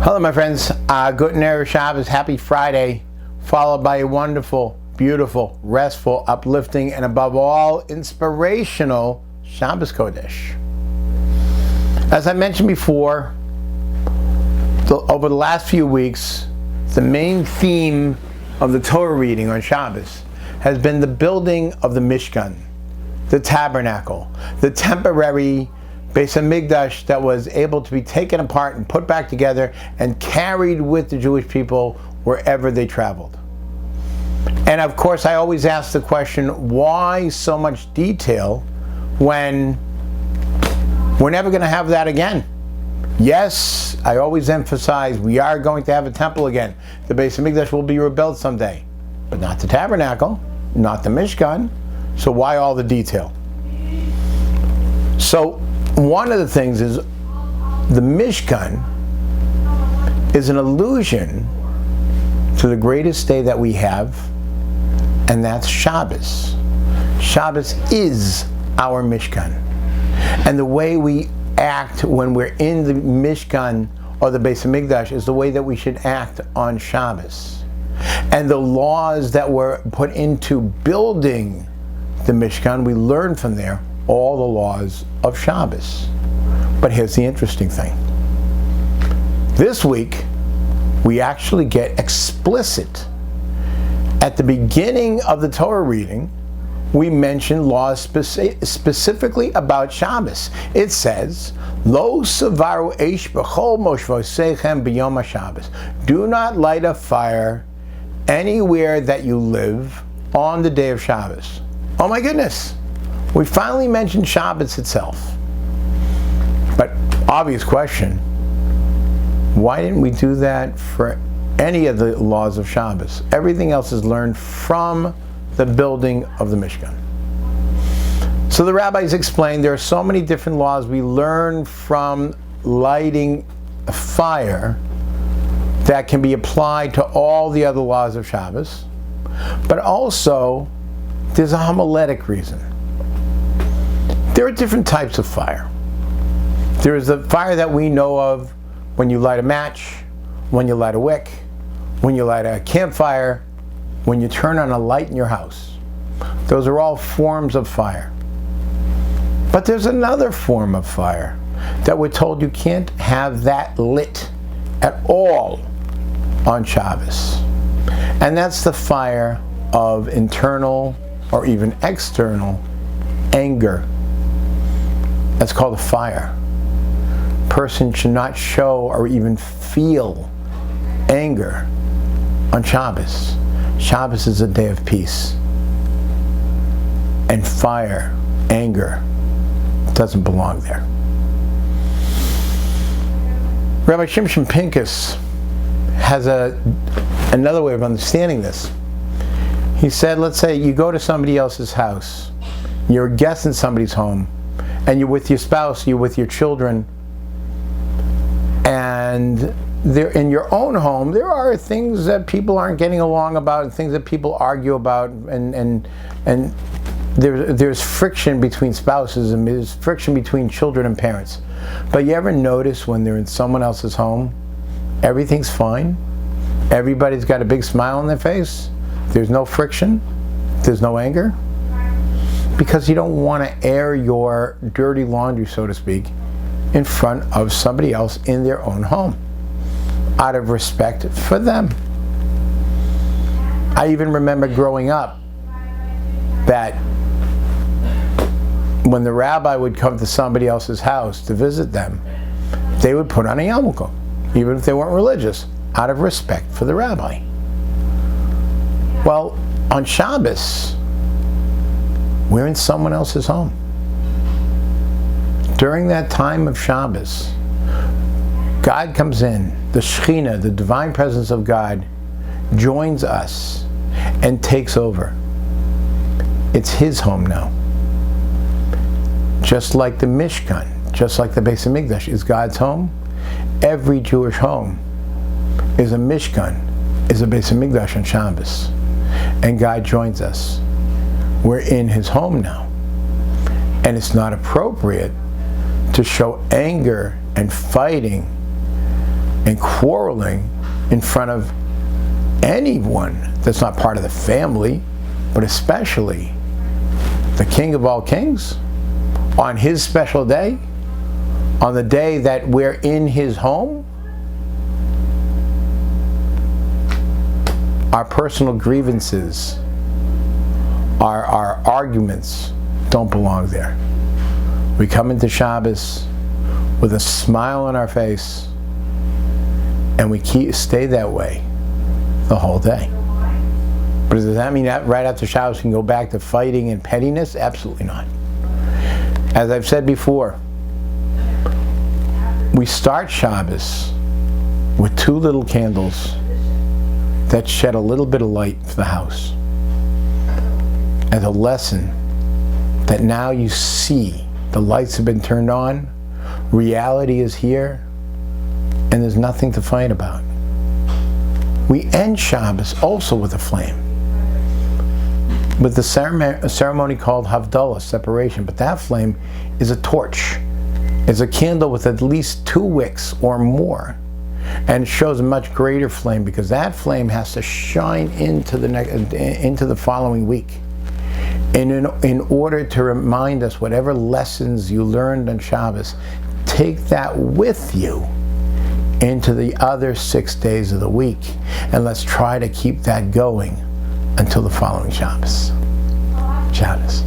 Hello my friends, Guten Erev Shabbos, happy Friday, followed by a wonderful, beautiful, restful, uplifting, and above all, inspirational Shabbos Kodesh. As I mentioned before, over the last few weeks, the main theme of the Torah reading on Shabbos has been the building of the Mishkan, the tabernacle, the temporary Beis HaMikdash that was able to be taken apart and put back together and carried with the Jewish people wherever they traveled. And of course, I always ask the question, why so much detail when we're never going to have that again? Yes, I always emphasize we are going to have a temple again. The Beis HaMikdash will be rebuilt someday, but not the tabernacle, not the Mishkan. So why all the detail? So one of the things is the Mishkan is an allusion to the greatest day that we have, and that's Shabbos. Shabbos is our Mishkan. And the way we act when we're in the Mishkan or the Beis HaMikdash is the way that we should act on Shabbos. And the laws that were put into building the Mishkan, we learn from there all the laws of Shabbos. But here's the interesting thing. This week, we actually get explicit. At the beginning of the Torah reading, we mention laws specifically about Shabbos. It says, Lo savaru eish b'chol moshvosechem b'yom HaShabbos. Do not light a fire anywhere that you live on the day of Shabbos. Oh my goodness! We finally mentioned Shabbos itself. But obvious question, why didn't we do that for any of the laws of Shabbos? Everything else is learned from the building of the Mishkan. So the rabbis explained there are so many different laws we learn from lighting a fire that can be applied to all the other laws of Shabbos, but also there's a homiletic reason. There are different types of fire. There is the fire that we know of when you light a match, when you light a wick, when you light a campfire, when you turn on a light in your house. Those are all forms of fire. But there's another form of fire that we're told you can't have that lit at all on Shabbos. And that's the fire of internal or even external anger. That's called a fire. Person should not show or even feel anger on Shabbos. Shabbos is a day of peace. And fire, anger, doesn't belong there. Rabbi Shimshon Pincus has another way of understanding this. He said, let's say you go to somebody else's house, you're a guest in somebody's home, and you're with your spouse, you're with your children, and there in your own home there are things that people aren't getting along about and things that people argue about, and there's friction between spouses and there's friction between children and parents. But you ever notice when they're in someone else's home, everything's fine, everybody's got a big smile on their face, there's no friction, there's no anger? Because you don't want to air your dirty laundry, so to speak, in front of somebody else in their own home, out of respect for them. I even remember growing up that when the rabbi would come to somebody else's house to visit them, they would put on a yarmulke, even if they weren't religious, out of respect for the rabbi. Well, on Shabbos, we're in someone else's home. During that time of Shabbos, God comes in, the Shekhinah, the divine presence of God, joins us and takes over. It's His home now. Just like the Mishkan, just like the Beis HaMikdash is God's home, every Jewish home is a Mishkan, is a Beis HaMikdash on Shabbos. And God joins us. We're in His home now. And it's not appropriate to show anger and fighting and quarreling in front of anyone that's not part of the family, but especially the King of all kings, on his special day, on the day that we're in his home, our personal grievances, our arguments don't belong there. We come into Shabbos with a smile on our face, and we stay that way the whole day. But does that mean that right after Shabbos we can go back to fighting and pettiness? Absolutely not. As I've said before, we start Shabbos with 2 little candles that shed a little bit of light for the house, as a lesson that now you see the lights have been turned on, reality is here, and there's nothing to fight about. We end Shabbos also with a flame, with a ceremony called Havdalah, separation, but that flame is a torch. It's a candle with at least 2 wicks or more, and it shows a much greater flame because that flame has to shine into the following week. And in order to remind us whatever lessons you learned on Shabbos, take that with you into the other 6 days of the week, and let's try to keep that going until the following Shabbos. Shabbos.